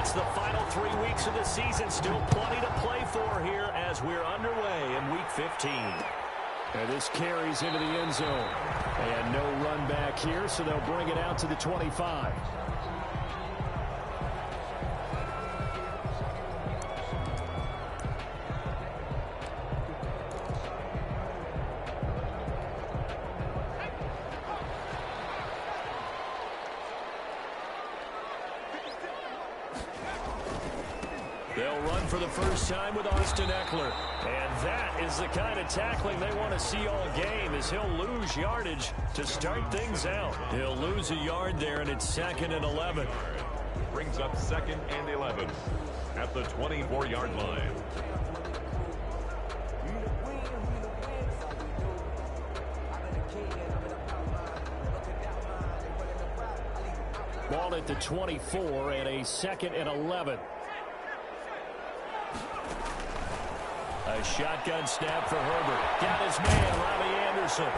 It's the final 3 weeks of the season. Still plenty to play for here as we're underway in Week 15. And this carries into the end zone. And no run back here, so they'll bring it out to the 25. They'll run for the first time with Austin Eckler. And that is the kind of tackling they want to see all game, as he'll lose yardage to start things out. He'll lose a yard there, and it's 2nd and 11. Brings up 2nd and 11 at the 24-yard line. Ball at the 24 and a 2nd and 11. A shotgun snap for Herbert. Got his man, Robbie Anderson.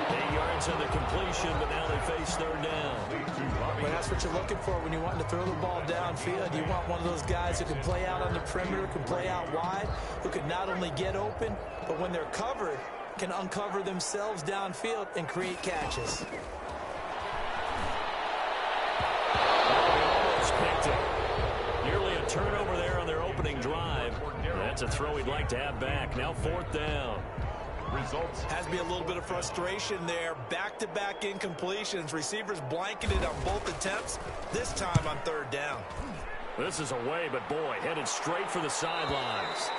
8 yards on the completion, but now they face 3rd down. But that's what you're looking for when you want to throw the ball downfield. You want one of those guys who can play out on the perimeter, can play out wide, who can not only get open, but when they're covered, can uncover themselves downfield and create catches. Almost picked it. Nearly a turnover there on their opening drive. That's a throw he'd like to have back. Now 4th down. Results. Has to be a little bit of frustration there. Back-to-back incompletions. Receivers blanketed on both attempts. This time on 3rd down. This is away, but boy, headed straight for the sidelines.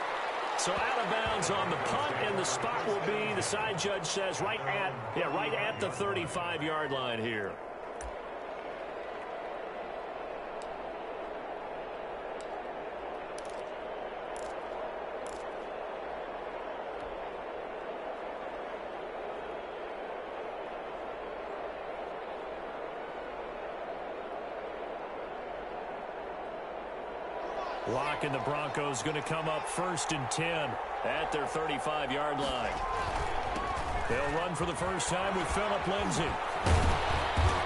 So out of bounds on the punt, and the spot will be, the side judge says, right at the 35-yard line here. Lock and the Broncos going to come up 1st and 10 at their 35-yard line. They'll run for the first time with Phillip Lindsay.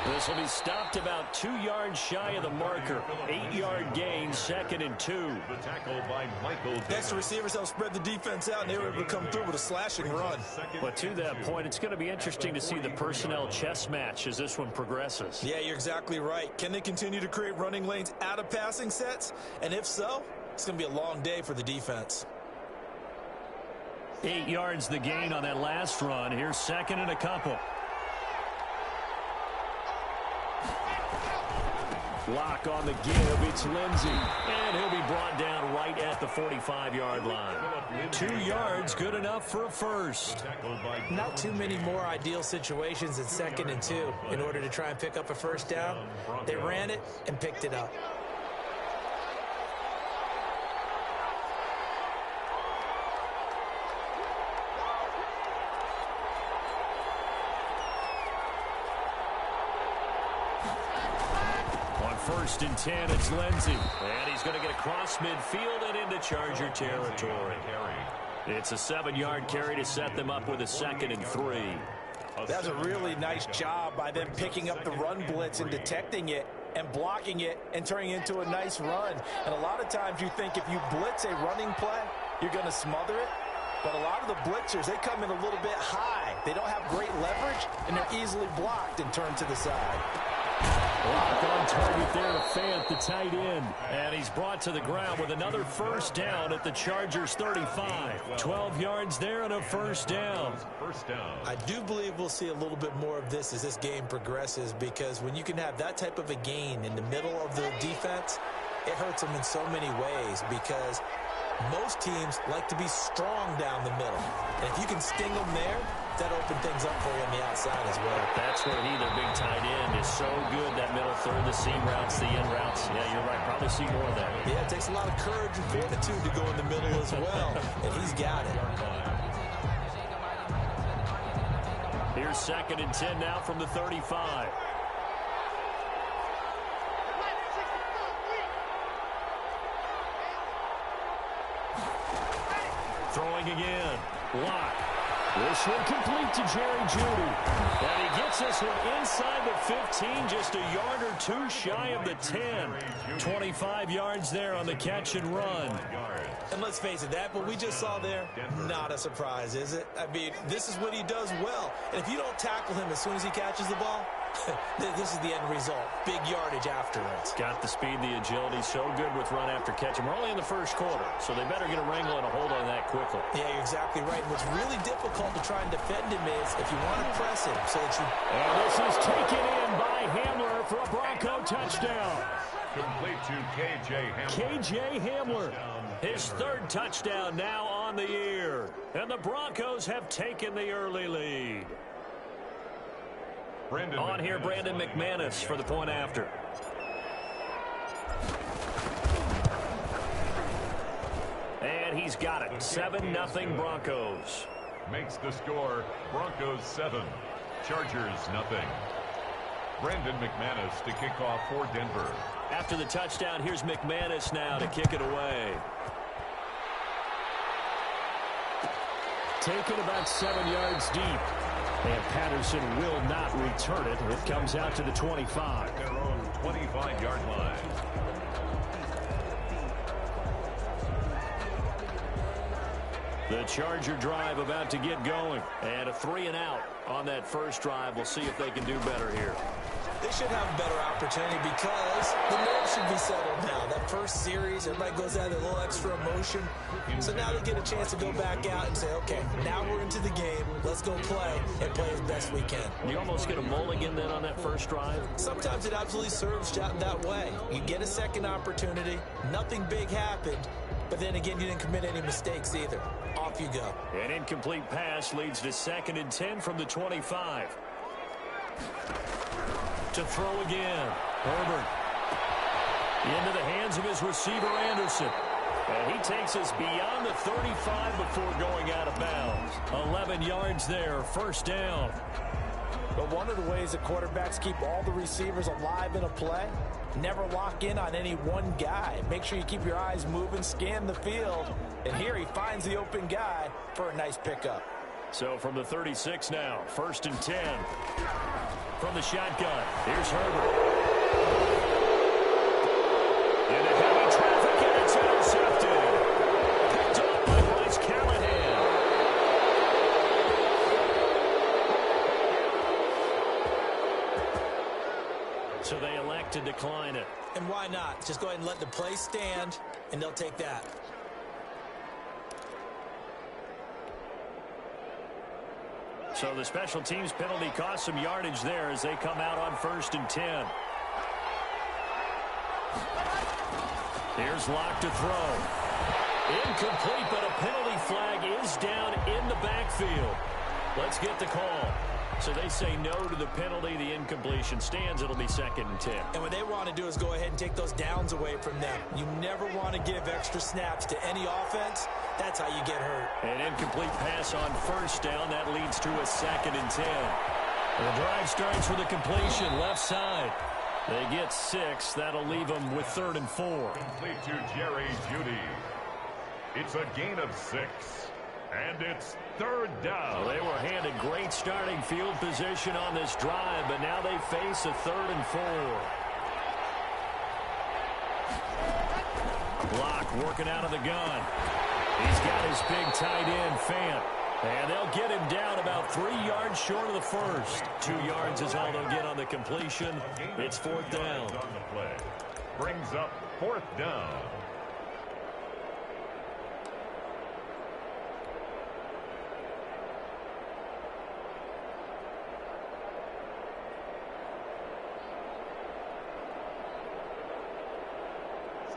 This will be stopped about 2 yards shy of the marker. 8-yard gain, 2nd and 2. The tackle by Michael. Next, the receivers help spread the defense out, and they were able to come through with a slashing run. But to that point, it's going to be interesting to see the personnel chess match as this one progresses. Yeah, you're exactly right. Can they continue to create running lanes out of passing sets? And if so, it's going to be a long day for the defense. 8 yards the gain on that last run. Here's 2nd and a couple. Lock on the give. It's Lindsay. And he'll be brought down right at the 45-yard line. 2 yards, good enough for a first. Not too many more ideal situations in 2nd and 2 in order to try and pick up a first down. They ran it and picked it up. On 1st and 10, it's Lindsay. And he's going to get across midfield and into Charger territory. It's a 7-yard carry to set them up with a 2nd and 3. That's a really nice job by them picking up the run blitz and detecting it and blocking it and turning it into a nice run. And a lot of times you think if you blitz a running play, you're going to smother it. But a lot of the blitzers, they come in a little bit high. They don't have great leverage, and they're easily blocked and turned to the side. Lock on target there to Fant, the tight end. And he's brought to the ground with another first down at the Chargers' 35. 12 yards there and a first down. I do believe we'll see a little bit more of this as this game progresses, because when you can have that type of a gain in the middle of the defense, it hurts them in so many ways, because most teams like to be strong down the middle. And if you can sting them there, that opens things up for you on the outside as well. That's where their big tight end, is so good, that middle third, the seam routes, the in routes. Yeah, you're right. Probably see more of that. Yeah, it takes a lot of courage and fortitude to go in the middle as well. And he's got it. Here's 2nd and 10 now from the 35. Throwing again. Lock. This one complete to Jerry Jeudy. And he gets this one inside the 15, just a yard or two shy of the 10. 25 yards there on the catch and run. And let's face it, that what we just saw there, not a surprise, is it? I mean, this is what he does well. And if you don't tackle him as soon as he catches the ball, this is the end result. Big yardage afterwards. Got the speed, the agility, so good with run after catch. And we're only in the first quarter, so they better get a wrangle and a hold on that quickly. Yeah, you're exactly right. And what's really difficult to try and defend him is if you want to press him so that you... And this is taken in by Hamler for a Bronco touchdown. Complete to K.J. Hamler. K.J. Hamler. His third touchdown now on the year. And the Broncos have taken the early lead. On here, Brandon McManus for the point after. And he's got it. 7-0 Broncos. Makes the score Broncos 7, Chargers 0. Brandon McManus to kick off for Denver. After the touchdown, here's McManus now to kick it away. Taken about 7 yards deep. And Patterson will not return it. It comes out to the 25. Their own 25-yard line. The Charger drive about to get going. And a 3-and-out on that first drive. We'll see if they can do better here. They should have a better opportunity because the nerves should be settled now. That first series, everybody goes out with a little extra emotion. So now they get a chance to go back out and say, okay, now we're into the game. Let's go play and play as best we can. You almost get a mulligan then on that first drive? Sometimes it absolutely serves that way. You get a second opportunity. Nothing big happened. But then again, you didn't commit any mistakes either. Off you go. An incomplete pass leads to 2nd and 10 from the 25. To throw again. Herbert. Into the hands of his receiver, Anderson. And he takes us beyond the 35 before going out of bounds. 11 yards there, first down. But one of the ways that quarterbacks keep all the receivers alive in a play, never lock in on any one guy. Make sure you keep your eyes moving, scan the field. And here he finds the open guy for a nice pickup. So from the 36 now, 1st and 10. From the shotgun, here's Herbert. Into heavy traffic, and it's intercepted. Picked up by Bryce Callahan. So they elect to decline it. And why not? Just go ahead and let the play stand, and they'll take that. So the special teams penalty cost some yardage there as they come out on 1st and 10. Here's Locke to throw. Incomplete, but a penalty flag is down in the backfield. Let's get the call. So they say no to the penalty. The incompletion stands. It'll be 2nd and 10. And what they want to do is go ahead and take those downs away from them. You never want to give extra snaps to any offense. That's how you get hurt. An incomplete pass on 1st down. That leads to a 2nd and 10. And the drive starts with a completion left side. They get 6. That'll leave them with 3rd and 4. Complete to Jerry Jeudy. It's a gain of 6. And it's 3rd down. Well, they were handed great starting field position on this drive, but now they face a 3rd and 4. Block working out of the gun. He's got his big tight end, Fant. And they'll get him down about 3 yards short of the first. 2 yards is all they'll get on the completion. It's 4th down. On the play. Brings up 4th down.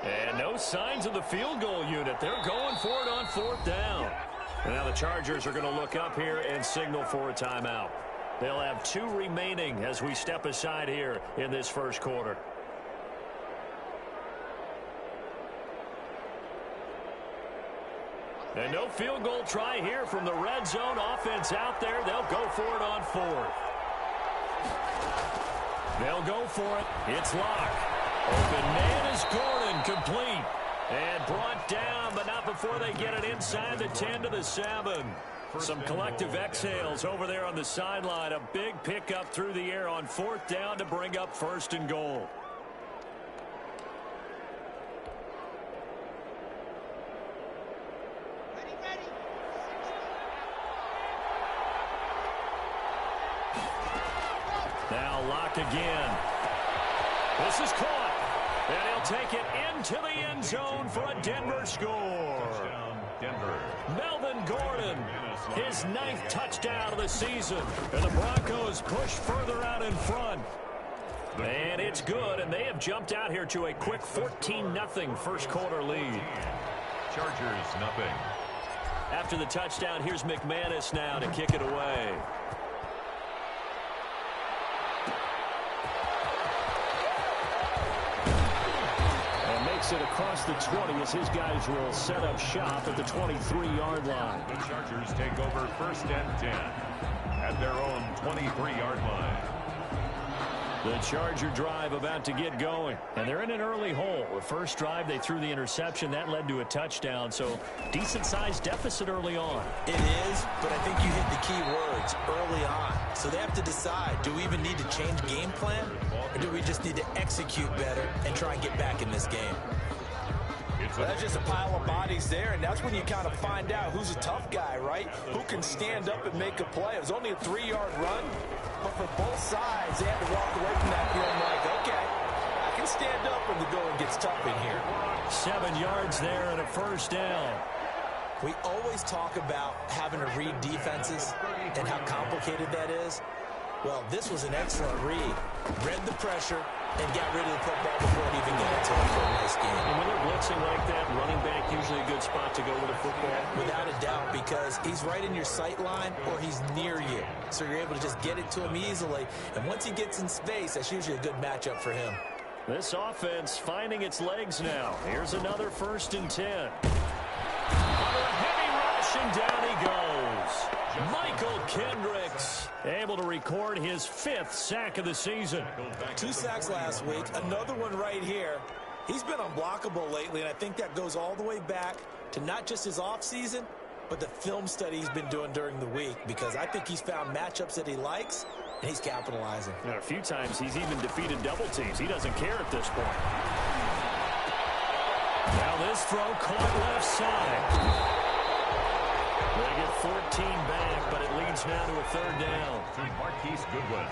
And no signs of the field goal unit. They're going for it on 4th down. And now the Chargers are going to look up here and signal for a timeout. They'll have 2 remaining as we step aside here in this first quarter. And no field goal try here from the red zone offense out there. They'll go for it on 4th. They'll go for it. It's Locke. Open man is Gordon, complete. And brought down, but not before they get it inside the 10 to the 7. Some collective exhales over there on the sideline. A big pickup through the air on 4th down to bring up 1st and goal. Now Locke again. This is caught. And he'll take it into the end zone for a Denver score. Touchdown, Denver. Melvin Gordon, his 9th touchdown of the season. And the Broncos push further out in front. And it's good, and they have jumped out here to a quick 14-0 first quarter lead. Chargers, nothing. After the touchdown, here's McManus now to kick it away. Makes it across the 20 as his guys will set up shop at the 23-yard line. The Chargers take over 1st and 10 at their own 23-yard line. The Charger drive about to get going. And they're in an early hole. The first drive, they threw the interception. That led to a touchdown. So, decent-sized deficit early on. It is, but I think you hit the key words, early on. So they have to decide, do we even need to change game plan? Or do we just need to execute better and try and get back in this game? Well, that's just a pile of bodies there, and that's when you kind of find out who's a tough guy, right? Who can stand up and make a play. It was only a 3-yard run, but for both sides, they had to walk away from that feeling like, okay, I can stand up when the going gets tough in here. 7 yards there and a 1st down. We always talk about having to read defenses and how complicated that is. Well, this was an excellent read. Read the pressure and got rid of the football before it even got to it for a nice game. And when they're blitzing like that, running back usually a good spot to go with a football. Without a doubt, because he's right in your sight line or he's near you. So you're able to just get it to him easily. And once he gets in space, that's usually a good matchup for him. This offense finding its legs now. Here's another 1st and 10. Under a heavy rush, and down he goes. Michael Kendricks able to record his 5th sack of the season. 2 sacks last week, another one right here. He's been unblockable lately, and I think that goes all the way back to not just his offseason, but the film study he's been doing during the week, because I think he's found matchups that he likes, and he's capitalizing. And a few times he's even defeated double teams. He doesn't care at this point. Now this throw caught left side. They get 14 back, but it leads now to a 3rd down. To Marquise Goodwin.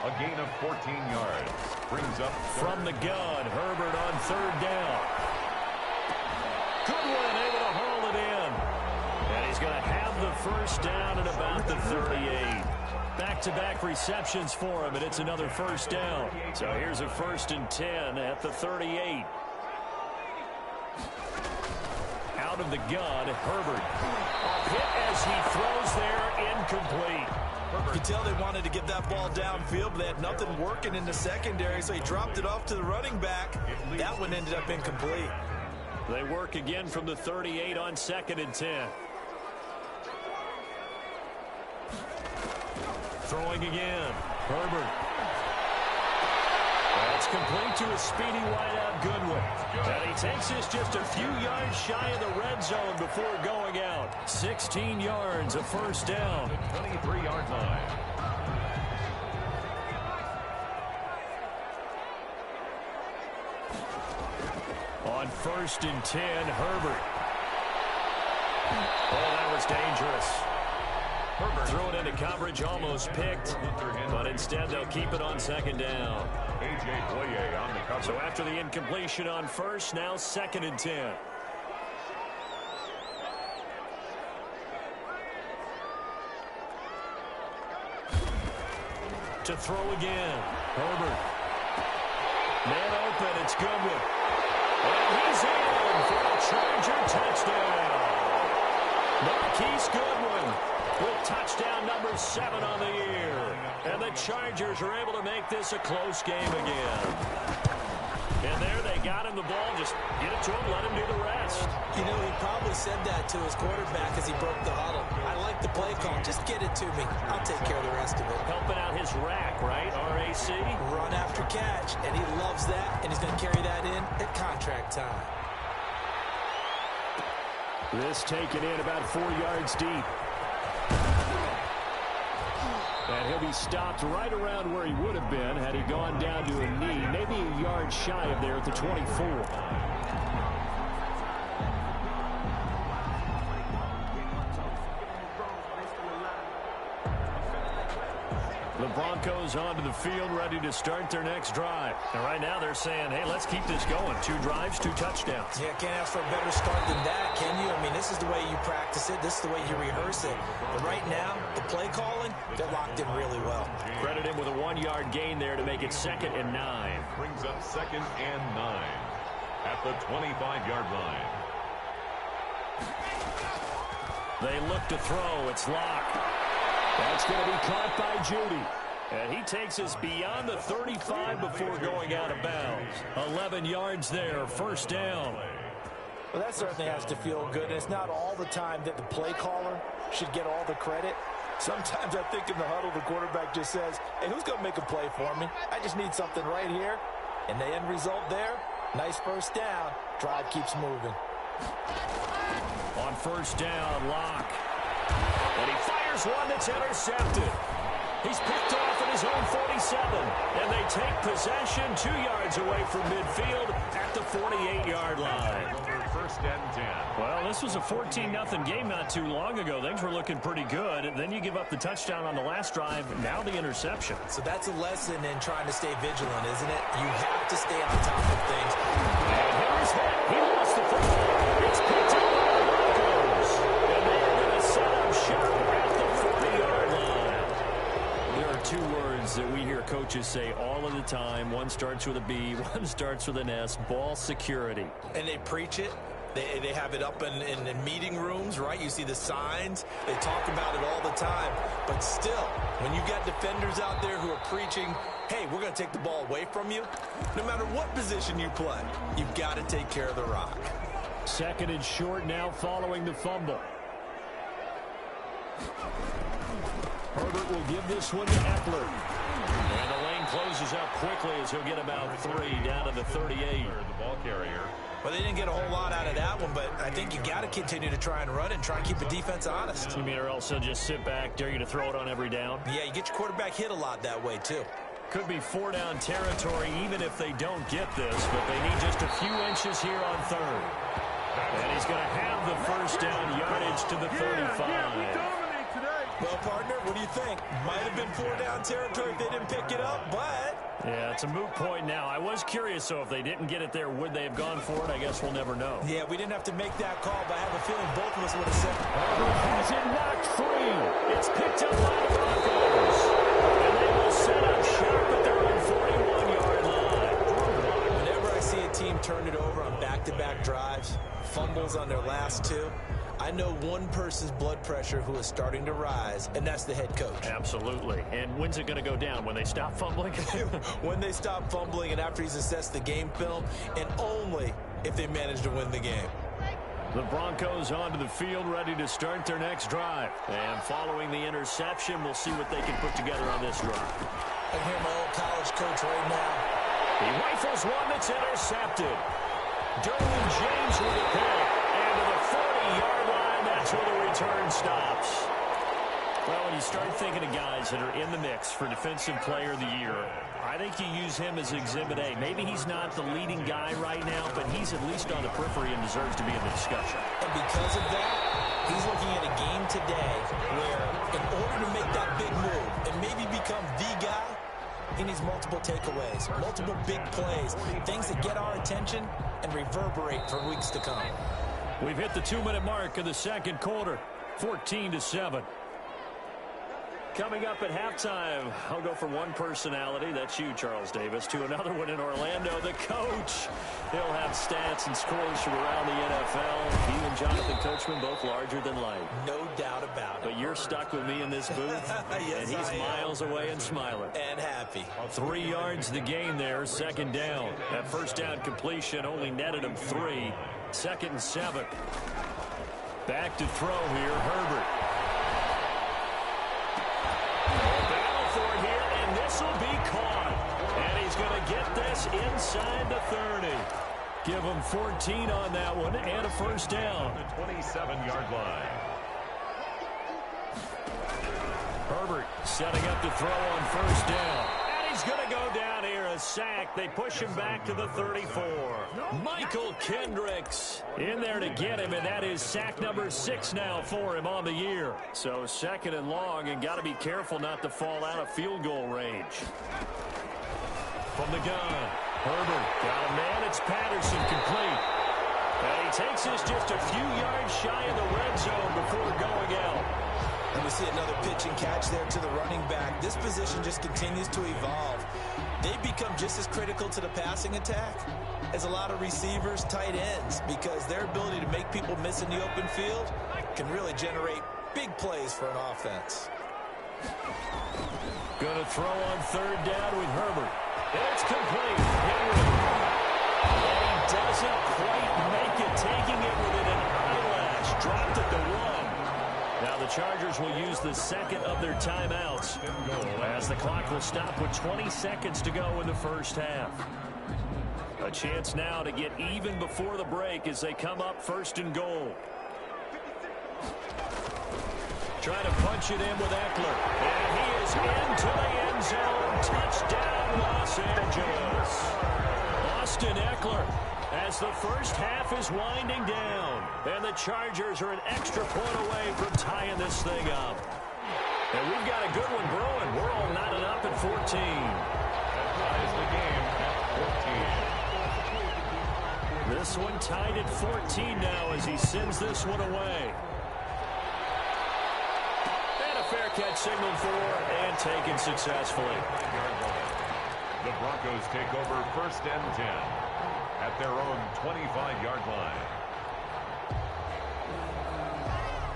A gain of 14 yards. Brings up from the gun. Herbert on 3rd down. Goodwin able to haul it in. And he's going to have the 1st down at about the 38. Back-to-back receptions for him, and it's another 1st down. So here's a 1st and 10 at the 38. Out of the gun, Herbert. A hit as he throws there, incomplete. You could tell they wanted to get that ball downfield, but they had nothing working in the secondary, so he dropped it off to the running back. That one ended up incomplete. They work again from the 38 on 2nd and 10. Throwing again. Herbert. That's complete to a speedy wideout Goodwin. And he takes this just a few yards shy of the red zone before going out. 16 yards, a 1st down. 23-yard line. On 1st and 10, Herbert. Oh, that was dangerous. Herbert thrown into coverage, almost picked, but instead they'll keep it on 2nd down. A.J. Boye on the cover. So after the incompletion on 1st, now 2nd and 10. To throw again, Herbert. Man open, it's Goodwin. And he's in for a Charger touchdown. Marquise Goodwin with touchdown number 7 on the year. And the Chargers are able to make this a close game again. And there they got him the ball. Just get it to him, let him do the rest. You know, he probably said that to his quarterback as he broke the huddle. I like the play call. Just get it to me. I'll take care of the rest of it. Helping out his rack, right? RAC. Run after catch, and he loves that, and he's going to carry that in at contract time. This taken in about 4 yards deep. And he'll be stopped right around where he would have been had he gone down to a knee, maybe a yard shy of there at the 24. The Broncos onto the field, ready to start their next drive. And right now they're saying, hey, let's keep this going. 2 drives, 2 touchdowns. Yeah, can't ask for a better start than that, can you? I mean, this is the way you practice it. This is the way you rehearse it. But right now, the play calling, they're locked in really well. Credit him with a 1-yard gain there to make it 2nd and 9. Brings up 2nd and 9 at the 25-yard line. They look to throw. It's Locke. That's going to be caught by Judy. And he takes us beyond the 35 before going out of bounds. 11 yards there, 1st down. Well, that certainly has to feel good. And it's not all the time that the play caller should get all the credit. Sometimes I think in the huddle, the quarterback just says, hey, who's going to make a play for me? I just need something right here. And the end result there, nice 1st down. Drive keeps moving. On 1st down, Locke. And he fires one that's intercepted. He's picked off at his own 47. And they take possession 2 yards away from midfield at the 48-yard line. 1st and 10. Well, this was a 14-0 game not too long ago. Things were looking pretty good. And then you give up the touchdown on the last drive. Now the interception. So that's a lesson in trying to stay vigilant, isn't it? You have to stay on top of things. And here's hit. He lost the football. It's picked up by the Broncos. And they're going to set up shop at the 40-yard line. There are 2 words that we hear coaches say all of the time. One starts with a B, one starts with an S. Ball security. And they preach it. They have it up in meeting rooms, right? You see the signs. They talk about it all the time. But still, when you got defenders out there who are preaching, hey, we're going to take the ball away from you, no matter what position you play, you've got to take care of the rock. 2nd and short now following the fumble. Herbert will give this one to Eckler. And the lane closes up quickly as he'll get about 3 down to the 38. The ball carrier. Well, they didn't get a whole lot out of that one, but I think you got to continue to try and run and try and keep the defense honest. You mean or else they'll just sit back, dare you to throw it on every down? Yeah, you get your quarterback hit a lot that way, too. Could be 4 down territory even if they don't get this, but they need just a few inches here on 3rd. And he's going to have the 1st down yardage to the 35. Well, partner, what do you think? Might have been 4 down territory if they didn't pick it up, but... Yeah, it's a moot point now. I was curious, so if they didn't get it there, would they have gone for it? I guess we'll never know. Yeah, we didn't have to make that call, but I have a feeling both of us would have said... Herbert has it knocked free. It's picked up by the Broncos. And they will set up shop at their own 41-yard line. Whenever I see a team turn it over on back-to-back drives, fumbles on their last 2, I know one person's blood pressure who is starting to rise, and that's the head coach. Absolutely. And when's it going to go down? When they stop fumbling? When they stop fumbling and after he's assessed the game film, and only if they manage to win the game. The Broncos onto the field, ready to start their next drive. And following the interception, we'll see what they can put together on this drive. I hear my old college coach right now. He rifles one that's intercepted. Derwin James with a pick. And to the 40-yard line, that's where the return stops. Well, when you start thinking of guys that are in the mix for Defensive Player of the Year, I think you use him as Exhibit A. Maybe he's not the leading guy right now, but he's at least on the periphery and deserves to be in the discussion. And because of that, he's looking at a game today where in order to make that big move and maybe become the guy, he needs multiple takeaways, multiple big plays, things that get our attention and reverberate for weeks to come. We've hit the 2-minute mark of the second quarter, 14-7. Coming up at halftime, I'll go from one personality, that's you, Charles Davis, to another one in Orlando, the coach. He'll have stats and scores from around the NFL. He and Jonathan Coachman both larger than life. No doubt about it. But you're stuck with me in this booth, Yes, and he's miles away and smiling. And happy. 3 yards the gain there, second down. That first down completion only netted him 3. 2nd and 7. Back to throw here, Herbert. Battle for it here, and this will be caught. And he's going to get this inside the 30. Give them 14 on that one and a first down. The 27-yard line. Herbert setting up to throw on first down. And he's going to go down here, a sack. They push him back to the 34. Michael Kendricks in there to get him, and that is sack number 6 now for him on the year. So second and long, and got to be careful not to fall out of field goal range. From the gun, Herbert got a man. It's Patterson, complete. And he takes this just a few yards shy of the red zone before going out. And we see another pitch and catch there to the running back. This position just continues to evolve. They become just as critical to the passing attack as a lot of receivers, tight ends, because their ability to make people miss in the open field can really generate big plays for an offense. Going to throw on third down with Herbert. It's complete. Henry. And he doesn't quite make it, taking it within an eyelash. Dropped at the 1. Now the Chargers will use the second of their timeouts as the clock will stop with 20 seconds to go in the first half. A chance now to get even before the break as they come up first and goal. Trying to punch it in with Eckler. And he is into the end zone. Touchdown, Los Angeles. Austin Eckler, as the first half is winding down. And the Chargers are an extra point away from tying this thing up. And we've got a good one brewing. We're all knotted up at 14. That ties the game at 14. This one tied at 14 now as he sends this one away. Fair catch signaled for and taken successfully. The Broncos take over first and 10 at their own 25-yard line.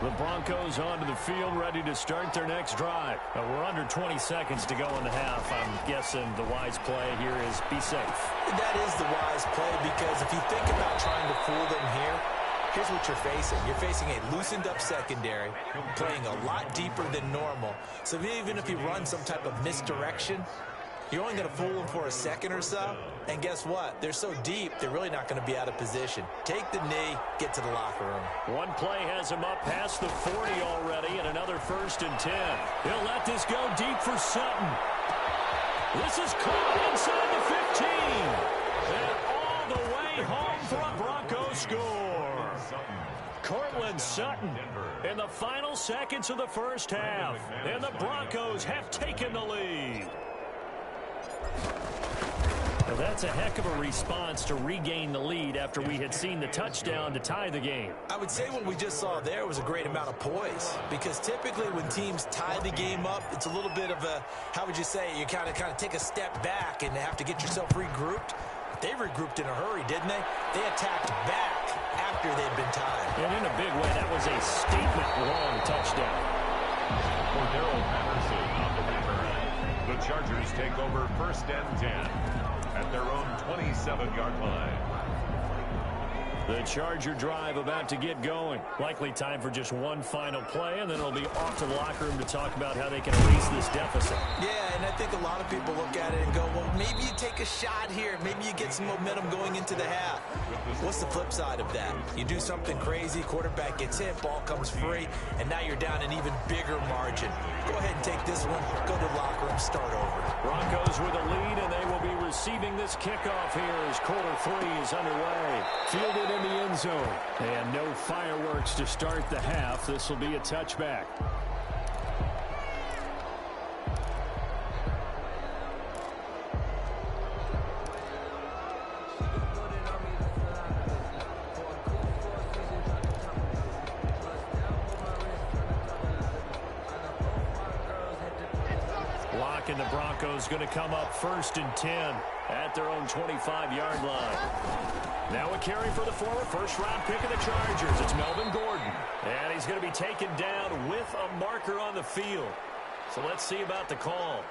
The Broncos onto the field, ready to start their next drive. We're under 20 seconds to go in the half. I'm guessing the wise play here is be safe. That is the wise play, because if you think about trying to fool them here, here's what you're facing. You're facing a loosened-up secondary, playing a lot deeper than normal. So even if you run some type of misdirection, you're only going to fool them for a second or so. And guess what? They're so deep, they're really not going to be out of position. Take the knee, get to the locker room. One play has him up past the 40 already, and another first and 10. He'll let this go deep for Sutton. This is caught inside the 15. And all the way home for a Broncos score. Cortland Sutton in the final seconds of the first half. And the Broncos have taken the lead. Now that's a heck of a response to regain the lead after we had seen the touchdown to tie the game. I would say what we just saw there was a great amount of poise, because typically when teams tie the game up, it's a little bit of a, how would you say, you kind of take a step back and have to get yourself regrouped. They regrouped in a hurry, didn't they? They attacked back after they'd been tied. And in a big way, that was a statement-long touchdown. For Darrell Patterson on the return, the Chargers take over first and 10 at their own 27-yard line. The Charger drive about to get going. Likely time for just one final play, and then it'll be off to the locker room to talk about how they can erase this deficit. Yeah, and I think a lot of people look at it and go, well, maybe you take a shot here. Maybe you get some momentum going into the half. What's the flip side of that? You do something crazy, quarterback gets hit, ball comes free, and now you're down an even bigger margin. Go ahead and take this one, go to the locker room, start over. Broncos with a lead, and they will be receiving this kickoff here as quarter 3 is underway. Fielded in the end zone. And no fireworks to start the half. This will be a touchback. And the Broncos going to come up first and 10 at their own 25-yard line. Now a carry for the former first-round pick of the Chargers. It's Melvin Gordon. And he's going to be taken down with a marker on the field. So let's see about the call.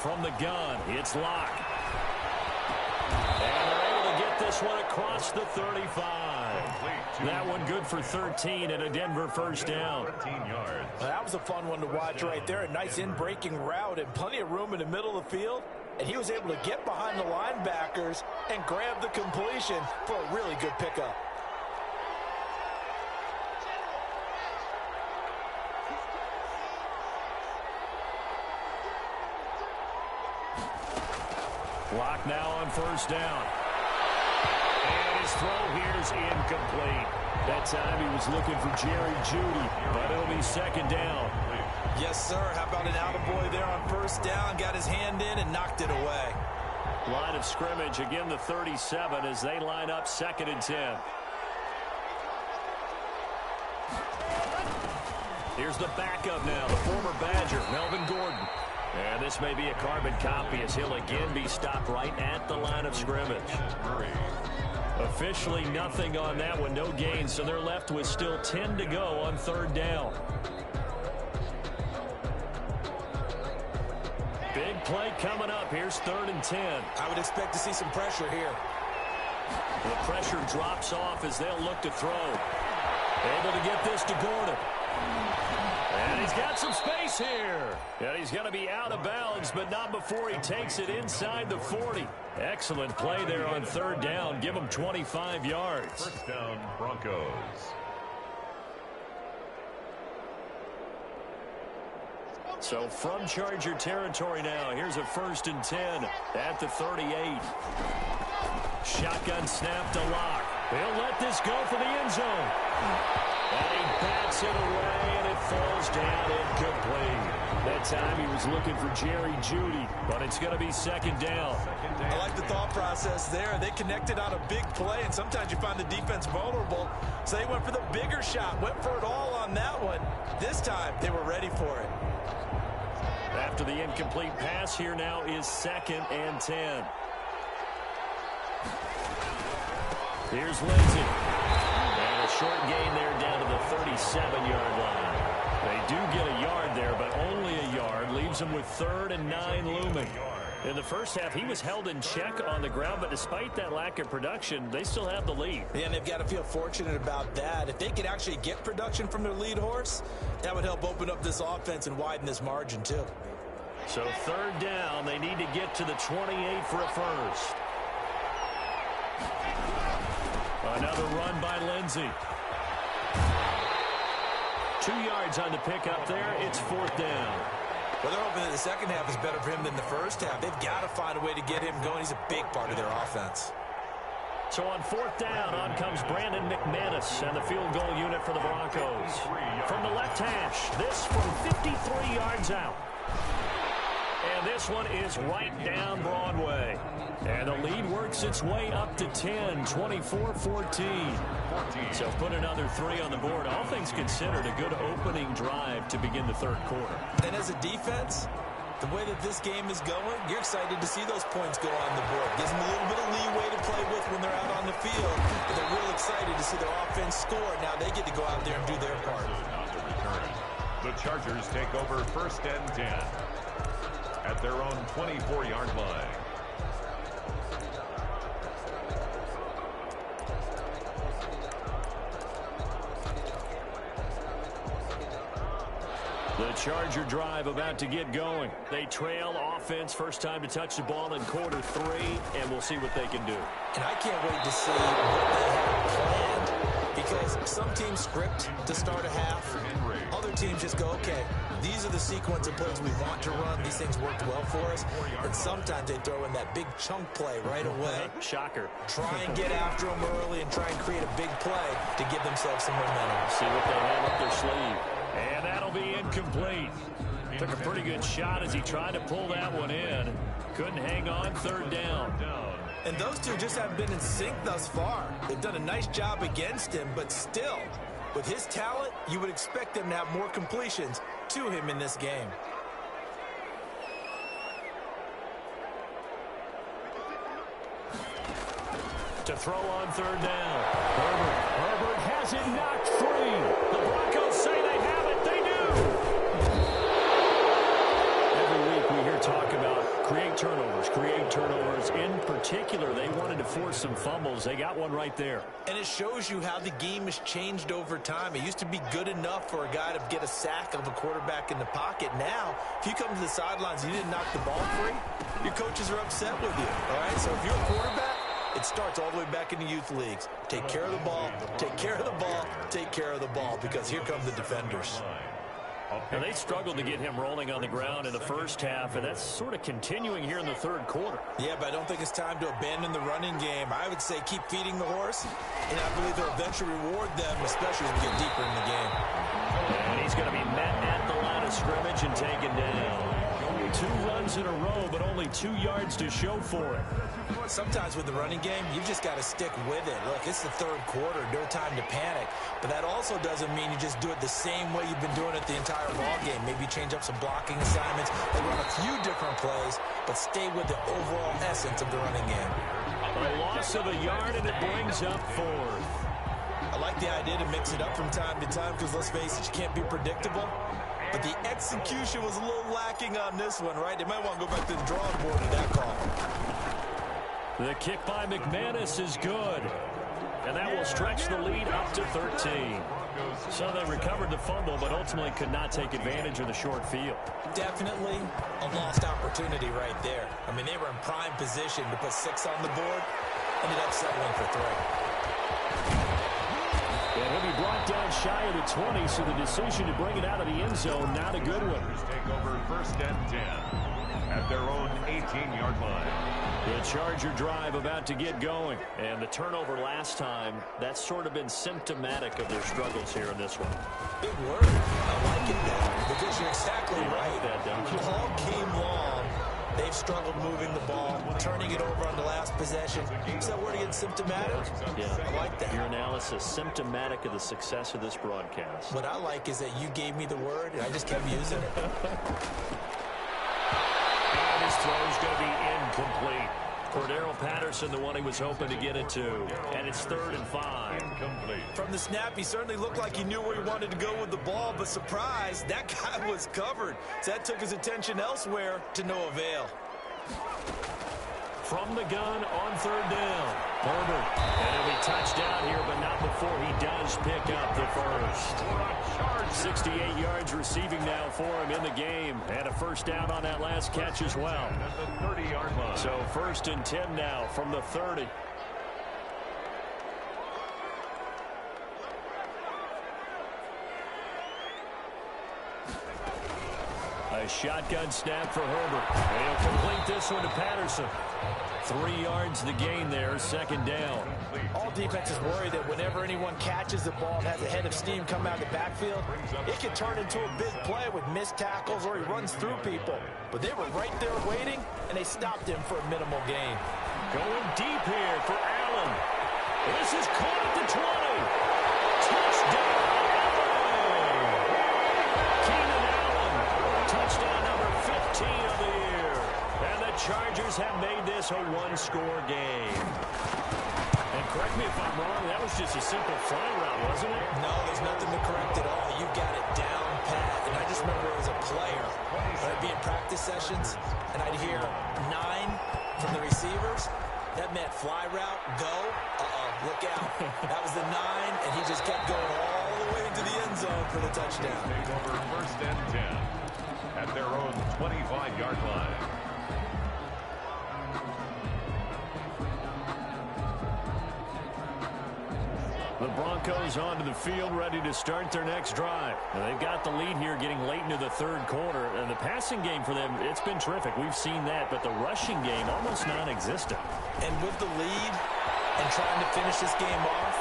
From the gun, it's Locke. And they're able to get this one across the 35. That one good for 13 and a Denver first down. 13 yards. Well, that was a fun one to watch right there. A nice in-breaking route and plenty of room in the middle of the field. And he was able to get behind the linebackers and grab the completion for a really good pickup. Lock now on first down. And his throw here is incomplete. That time he was looking for Jerry Jeudy, but it'll be second down. Yes, sir. How about an attaboy there on first down? Got his hand in and knocked it away. Line of scrimmage, again the 37 as they line up 2nd and 10. Here's the backup now, the former Badger, Melvin Gordon. And this may be a carbon copy as he'll again be stopped right at the line of scrimmage. Officially nothing on that one, no gain, so they're left with still 10 to go on 3rd down. Big play coming up. Here's 3rd and 10. I would expect to see some pressure here. The pressure drops off as they'll look to throw. Able to get this to Gordon. And he's got some space here. And he's going to be out of bounds, but not before he takes it inside the 40. Excellent play there on 3rd down. Give him 25 yards. First down, Broncos. So from Charger territory now, here's a 1st and 10 at the 38. Shotgun snap to Lock. He'll let this go for the end zone. And he bats it away, and it falls down incomplete. That time he was looking for Jerry Jeudy, but it's going to be 2nd down. I like the thought process there. They connected on a big play, and sometimes you find the defense vulnerable. So they went for the bigger shot, went for it all on that one. This time, they were ready for it. After the incomplete pass, here now is 2nd and 10. Here's Lindsey. And a short gain there down to the 37-yard line. They do get a yard there, but only a yard. Leaves them with 3rd and 9 looming. In the first half, he was held in check on the ground, but despite that lack of production, they still have the lead. Yeah, and they've got to feel fortunate about that. If they could actually get production from their lead horse, that would help open up this offense and widen this margin, too. So 3rd down, they need to get to the 28 for a first. Another run by Lindsey. 2 yards on the pickup there. It's 4th down. Well, they're hoping that the second half is better for him than the first half. They've got to find a way to get him going. He's a big part of their offense. So on 4th down, on comes Brandon McManus and the field goal unit for the Broncos. From the left hash, this from 53 yards out. And this one is right down Broadway. And the lead works its way up to 10, 24-14. So put another 3 on the board. All things considered, a good opening drive to begin the 3rd quarter. And as a defense, the way that this game is going, you're excited to see those points go on the board. Gives them a little bit of leeway to play with when they're out on the field. But they're real excited to see their offense score. Now they get to go out there and do their part. The Chargers take over 1st and 10 at their own 24-yard line. The Charger drive about to get going. They trail offense, first time to touch the ball in quarter 3, and we'll see what they can do. And I can't wait to see what they have planned, because some teams script to start a half. Other teams just go, okay, these are the sequence of plays we want to run. These things worked well for us. And sometimes they throw in that big chunk play right away. Shocker. Try and get after them early and try and create a big play to give themselves some momentum. See what they have up their sleeve. And that'll be incomplete. Took a pretty good shot as he tried to pull that one in. Couldn't hang on, 3rd down. And those two just haven't been in sync thus far. They've done a nice job against him, but still, with his talent, you would expect them to have more completions to him in this game. To throw on 3rd down. Herbert has it knocked free. The Broncos say they have it. They do. Every week we hear talk about create turnovers in particular. particular, they wanted to force some fumbles. They got one right there. And it shows you how the game has changed over time. It used to be good enough for a guy to get a sack of a quarterback in the pocket. Now, if you come to the sidelines and you didn't knock the ball free, your coaches are upset with you. All right, so if you're a quarterback, it starts all the way back in the youth leagues. Take care of the ball, take care of the ball, take care of the ball, because here come the defenders. And they struggled to get him rolling on the ground in the first half, and that's sort of continuing here in the third quarter. Yeah, but I don't think it's time to abandon the running game. I would say keep feeding the horse, and I believe they'll eventually reward them, especially as we get deeper in the game. And he's going to be met at the line of scrimmage and taken down. 2 runs in a row, but only 2 yards to show for it. Sometimes with the running game, you've just got to stick with it. Look, it's the third quarter, no time to panic. But that also doesn't mean you just do it the same way you've been doing it the entire ball game. Maybe change up some blocking assignments or run a few different plays, but stay with the overall essence of the running game. A loss of a yard, and it brings up 4th. I like the idea to mix it up from time to time because, let's face it, you can't be predictable. But the execution was a little lacking on this one, right? They might want to go back to the drawing board with that call. The kick by McManus is good. And that will stretch the lead up to 13. So they recovered the fumble, but ultimately could not take advantage of the short field. Definitely a lost opportunity right there. I mean, they were in prime position to put 6 on the board. Ended up settling for 3. And he'll be brought down shy of the 20, so the decision to bring it out of the end zone, not a good one. Take over 1st and 10 at their own 18-yard line. The Charger drive about to get going. And the turnover last time, that's sort of been symptomatic of their struggles here in this one. Big word. I like it now because you're exactly right. Like that, all game long, they've struggled moving the ball, turning it over on the last possession. Is that word again, symptomatic? Yeah. I like that. Your analysis, symptomatic of the success of this broadcast. What I like is that you gave me the word, and I just kept using it. And his throw's going to be incomplete. Cordero Patterson, the one he was hoping to get it to. And it's 3rd and 5. Incomplete. From the snap, he certainly looked like he knew where he wanted to go with the ball, but surprise, that guy was covered. So that took his attention elsewhere to no avail. From the gun on 3rd down. Herbert. And it'll be touchdown here, but not before he does pick up the first. 68 yards receiving now for him in the game. And a 1st down on that last catch as well. At the 30-yard line. So 1st and 10 now from the 30. A shotgun snap for Herbert. He'll complete this one to Patterson. 3 yards the gain there, 2nd down. All defenses worry that whenever anyone catches the ball and has a head of steam come out of the backfield, it can turn into a big play with missed tackles or he runs through people. But they were right there waiting, and they stopped him for a minimal gain. Going deep here for Allen. This is caught at the 20. Touchdown, Allen! Keenan Allen, touchdown number 15 of the year. And the Chargers have made this a 1-score game. And correct me if I'm wrong, that was just a simple fly route, wasn't it? No, there's nothing to correct at all. You got it down pat. And I just remember as a player, when I'd be in practice sessions, and I'd hear 9 from the receivers. That meant fly route, go, look out. That was the 9, and he just kept going all the way into the end zone for the touchdown. Take over 1st and 10 at their own 25-yard line. The Broncos onto the field, ready to start their next drive. Now, they've got the lead here getting late into the 3rd quarter. And the passing game for them, it's been terrific. We've seen that. But the rushing game, almost non-existent. And with the lead and trying to finish this game off,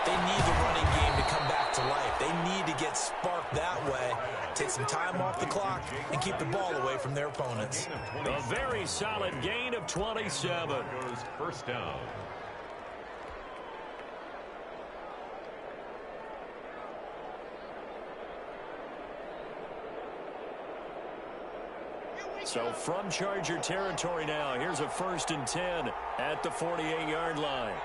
they need the running game to come back to life. They need to get sparked that way, take some time off the clock, and keep the ball away from their opponents. A very solid gain of 27. Goes 1st down. So from Charger territory now, here's a 1st and 10 at the 48-yard line.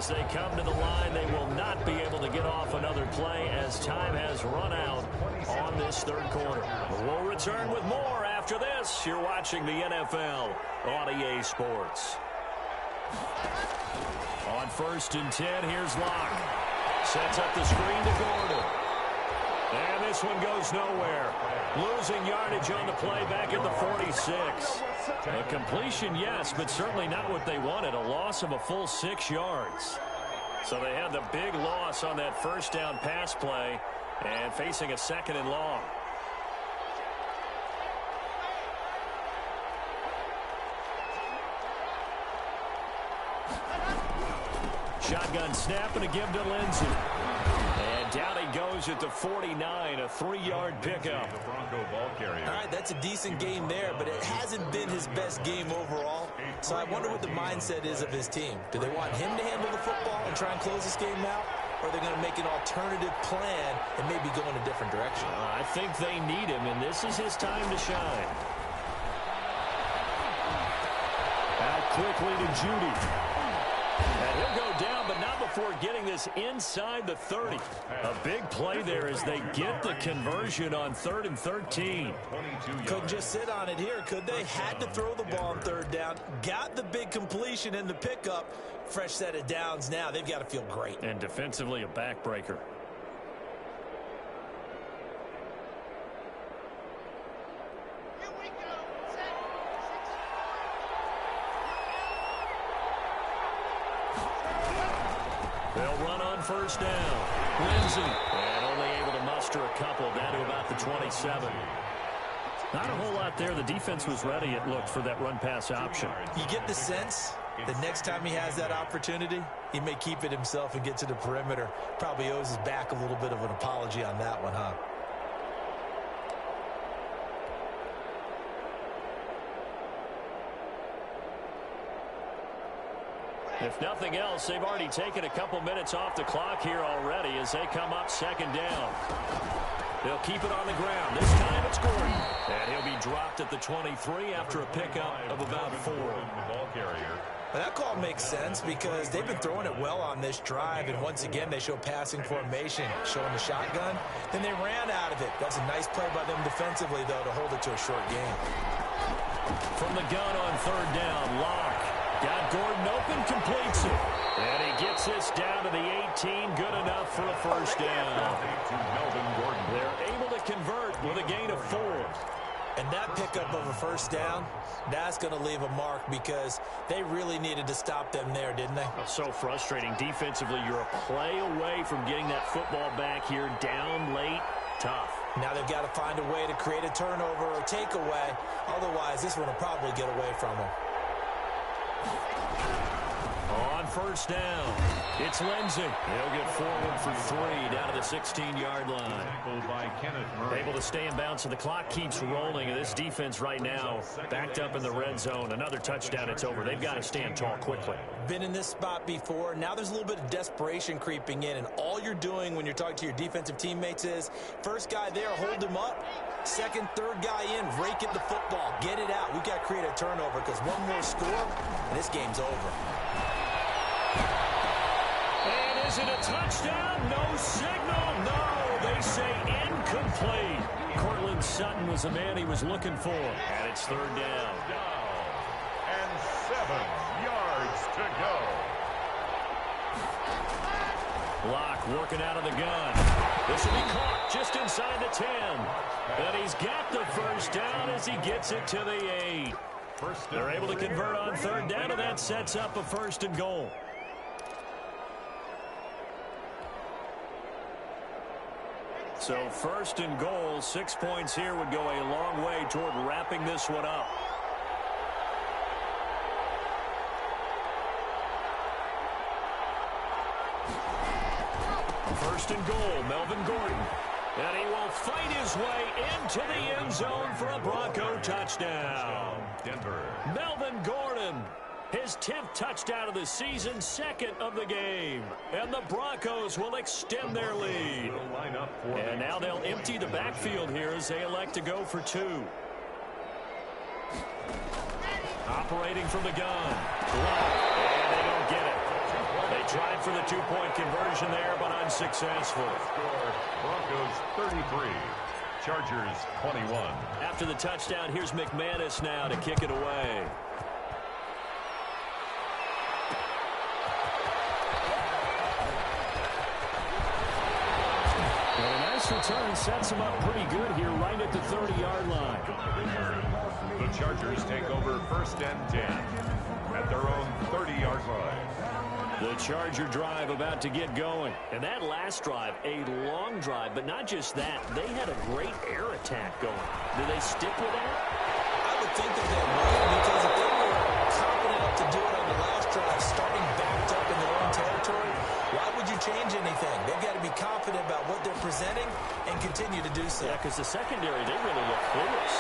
As they come to the line, they will not be able to get off another play as time has run out on this third quarter. We'll return with more after this. You're watching the NFL on EA Sports. On 1st and 10, here's Locke. Sets up the screen to Gordon. And this one goes nowhere. Losing yardage on the play back at the 46. A completion, yes, but certainly not what they wanted. A loss of a full 6 yards. So they had the big loss on that first down pass play and facing a 2nd and long. Shotgun snap and a give to Lindsey. And down he goes at the 49, a 3-yard pickup. The Bronco ball carrier. All right, that's a decent game there, but it hasn't been his best game overall. So I wonder what the mindset is of his team. Do they want him to handle the football and try and close this game out? Or are they going to make an alternative plan and maybe go in a different direction? I think they need him, and this is his time to shine. Out quickly to Judy. And he'll go down, but not before getting this inside the 30. A big play there as they get the conversion on 3rd and 13. Couldn't just sit on it here, could they? Had to throw the ball on 3rd down. Got the big completion in the pickup. Fresh set of downs now. They've got to feel great. And defensively, a backbreaker. They'll run on 1st down. Lindsey. And only able to muster a couple down to about the 27. Not a whole lot there. The defense was ready, it looked, for that run-pass option. You get the sense the next time he has that opportunity, he may keep it himself and get to the perimeter. Probably owes his back a little bit of an apology on that one, huh? If nothing else, they've already taken a couple minutes off the clock here already as they come up 2nd down. They'll keep it on the ground. This time it's Gordon. And he'll be dropped at the 23 after a pickup of about 4. Ball carrier. Well, that call makes sense because they've been throwing it well on this drive, and once again they show passing formation, showing the shotgun. Then they ran out of it. That's a nice play by them defensively, though, to hold it to a short game. From the gun on 3rd down, Locke. Got Gordon open, completes it. And he gets this down to the 18, good enough for a 1st down. They're able to convert with a gain of 4. And that pickup of a 1st down, that's going to leave a mark because they really needed to stop them there, didn't they? So frustrating. Defensively, you're a play away from getting that football back here, down late. Tough. Now they've got to find a way to create a turnover or takeaway. Otherwise, this one will probably get away from them. On 1st down, it's Lindsey. He'll get forward for 3 down to the 16-yard line. Able to stay in bounds, so the clock keeps rolling. And this defense right now backed up in the red zone. Another touchdown, it's over. They've got to stand tall quickly. Been in this spot before. Now there's a little bit of desperation creeping in, and all you're doing when you're talking to your defensive teammates is first guy there, hold him up. Second, third guy in, rake at the football. Get it out. We've got to create a turnover because one more score, and this game's over. And is it a touchdown? No signal. No, they say incomplete. Cortland Sutton was the man he was looking for. And it's 3rd down. And 7 yards to go. Locke working out of the gun. This will be caught just inside the 10. And he's got the 1st down as he gets it to the 8. They're able to convert on 3rd down, and that sets up a 1st and goal. So 1st and goal, 6 points here would go a long way toward wrapping this one up. First and goal, Melvin Gordon. And he will fight his way into the end zone for a Bronco touchdown. Denver. Melvin Gordon, his 10th touchdown of the season, 2nd of the game. And the Broncos will extend their lead. And now they'll empty the backfield here as they elect to go for 2. Operating from the gun. And they don't get it. They Tried for the two-point conversion there, but unsuccessful. Score, Broncos 33, Chargers 21. After the touchdown, here's McManus now to kick it away. And a nice return sets him up pretty good here right at the 30-yard line. The Chargers take over 1st and 10 at their own 30-yard line. The Charger drive about to get going. And that last drive, a long drive, but not just that. They had a great air attack going. Do they stick with that? I would think that they would, because if they were confident enough to do it on the last drive, starting backed up in their own territory, why would you change anything? They've got to be confident about what they're presenting and continue to do so. Yeah, because the secondary, they really look clueless.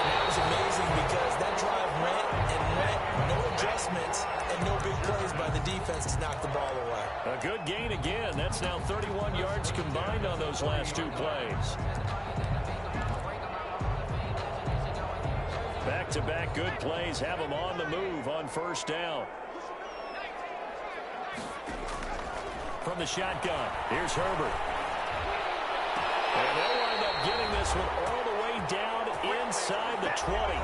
And that was amazing because that drive went and went, no adjustments, and no big plays by the defense to knock the ball away. A good gain again. That's now 31 yards combined on those last two plays. Back-to-back good plays have them on the move on 1st down. From the shotgun, here's Herbert. And they'll wind up getting this one all the way down inside the 20.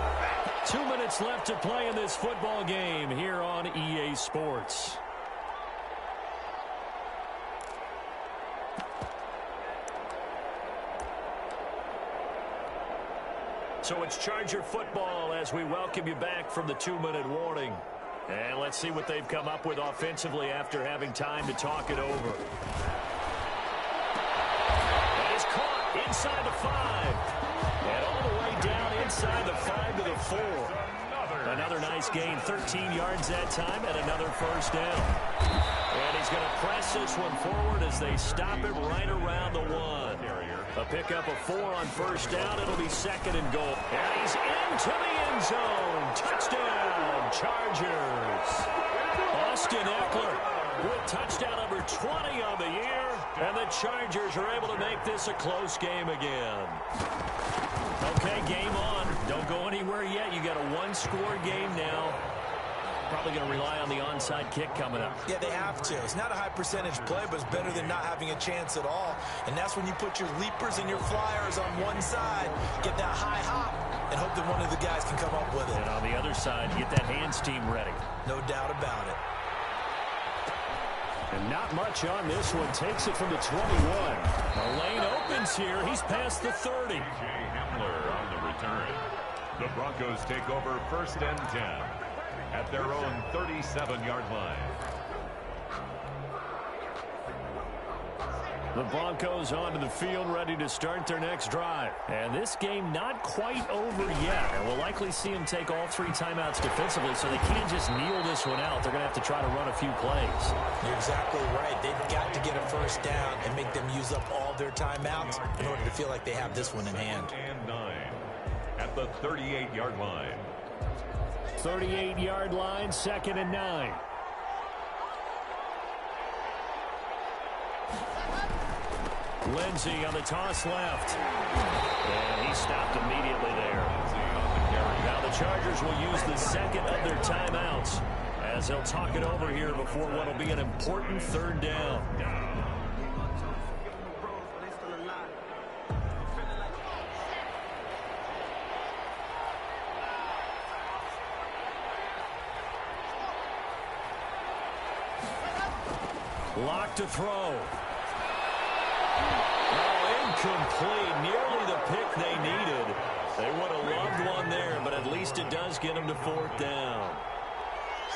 2 minutes left to play in this football game here on EA Sports. So it's Charger football as we welcome you back from the 2-minute warning. And let's see what they've come up with offensively after having time to talk it over. That is caught inside the 5. And all the way down inside the 5 to the 4. Another nice gain, 13 yards that time, and another 1st down. And he's going to press this one forward as they stop it right around the 1. A pickup of 4 on 1st down. It'll be 2nd and goal. And he's into the end zone. Touchdown, Chargers. Austin Eckler with touchdown number 20 on the year. And the Chargers are able to make this a close game again. Okay, game on. Don't go anywhere yet. You got a one-score game now. Probably going to rely on the onside kick coming up. Yeah, they have to. It's not a high percentage play, but it's better than not having a chance at all. And that's when you put your leapers and your flyers on one side, get that high hop, and hope that one of the guys can come up with it. And on the other side, get that hands team ready. No doubt about it. And not much on this one. Takes it from the 21. The lane opens here. He's past the 30. J. Hamler on the return. The Broncos take over 1st and 10 at their own 37-yard line. The Broncos onto the field, ready to start their next drive. And this game not quite over yet. And we'll likely see them take all 3 timeouts defensively, so they can't just kneel this one out. They're going to have to try to run a few plays. You're exactly right. They've got to get a 1st down and make them use up all their timeouts in order to feel like they have this one in hand. And 9 at the 38-yard line. 38-yard line, 2nd and 9. Lindsey on the toss left. And he stopped immediately there. Now the Chargers will use the 2nd of their timeouts as they'll talk it over here before what will be an important 3rd down. Lock to throw. Oh, incomplete. Nearly the pick they needed. They would have loved one there, but at least it does get them to 4th down.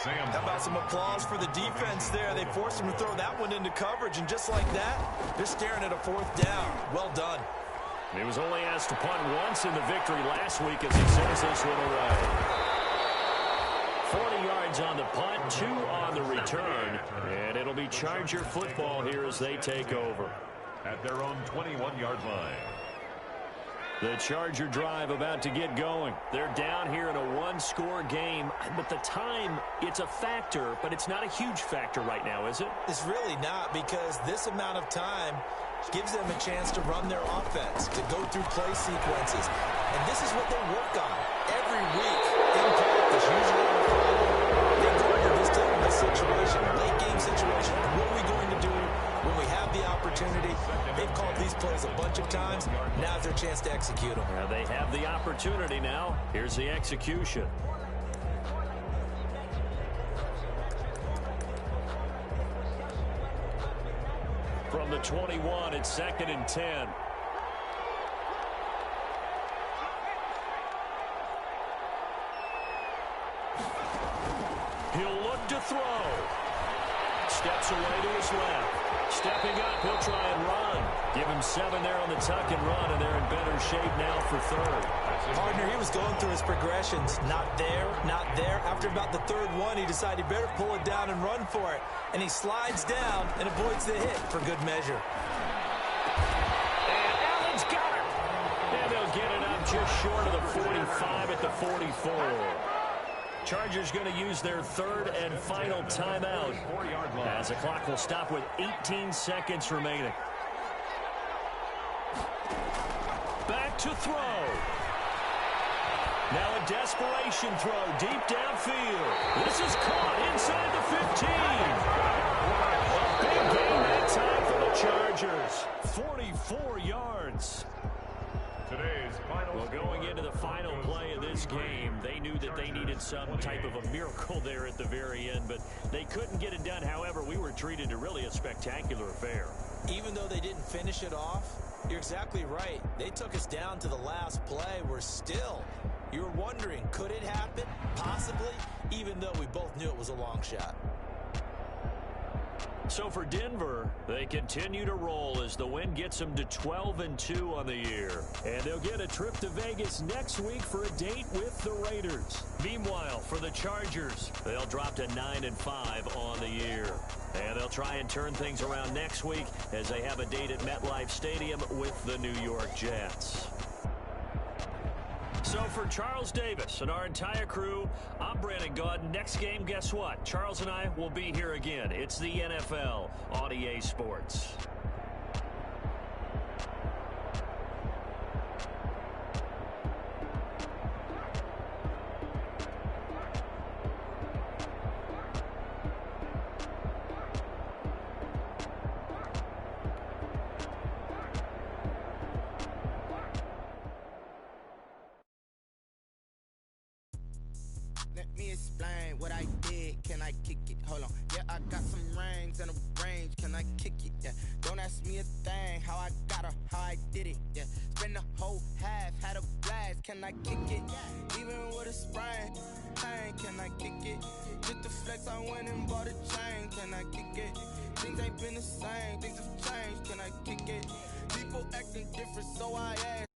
How about some applause for the defense there? They forced him to throw that one into coverage, and just like that, they're staring at a 4th down. Well done. He was only asked to punt once in the victory last week as he sends this one away. 40 yards on the punt, 2 on the return, and it'll be Charger football here as they take over. At their own 21-yard line. The Charger drive about to get going. They're down here in a one-score game, but the time, it's a factor, but it's not a huge factor right now, is it? It's really not, because this amount of time gives them a chance to run their offense, to go through play sequences. And this is what they work on every week in practice, usually on Friday. They go over this type of a situation, late game situation. What are we going to do when we have the opportunity? They've called these plays a bunch of times. Now's their chance to execute them. Now they have the opportunity now. Here's the execution. From the 21, it's 2nd and 10. He'll look to throw. Steps away to his left. Stepping up, he'll try and run. Give him 7 there on the tuck and run, and they're in better shape now for 3rd. Partner, he was going through his progressions. Not there, not there. After about the 3rd one, he decided he better pull it down and run for it. And he slides down and avoids the hit for good measure. And Allen's got it. And they'll get it up just short of the 45 at the 44. Chargers going to use their 3rd and final timeout as the clock will stop with 18 seconds remaining. Back to throw. Now a desperation throw deep downfield. This is caught inside the 15. A big gain that time for the Chargers. 44 yards. Today's final Well, going into the final play of this game, they knew that they needed some type of a miracle there at the very end, but they couldn't get it done. However, we were treated to really a spectacular affair. Even though they didn't finish it off, you're exactly right. They took us down to the last play. We're still, you were wondering, could it happen? Possibly, even though we both knew it was a long shot. So for Denver, they continue to roll as the win gets them to 12-2 on the year. And they'll get a trip to Vegas next week for a date with the Raiders. Meanwhile, for the Chargers, they'll drop to 9-5 on the year. And they'll try and turn things around next week as they have a date at MetLife Stadium with the New York Jets. So for Charles Davis and our entire crew, I'm Brandon Gaudin. Next game, guess what? Charles and I will be here again. It's the NFL on EA Sports. Let me explain what I did. Can I kick it? Hold on. Yeah, I got some rings and a range. Can I kick it? Yeah. Don't ask me a thing. How I got her, how I did it. Yeah. Spend the whole half, had a blast. Can I kick it? Even with a sprain. Pain, can I kick it? Just the flex, I went and bought a chain. Can I kick it? Things ain't been the same. Things have changed. Can I kick it? People acting different, so I ask.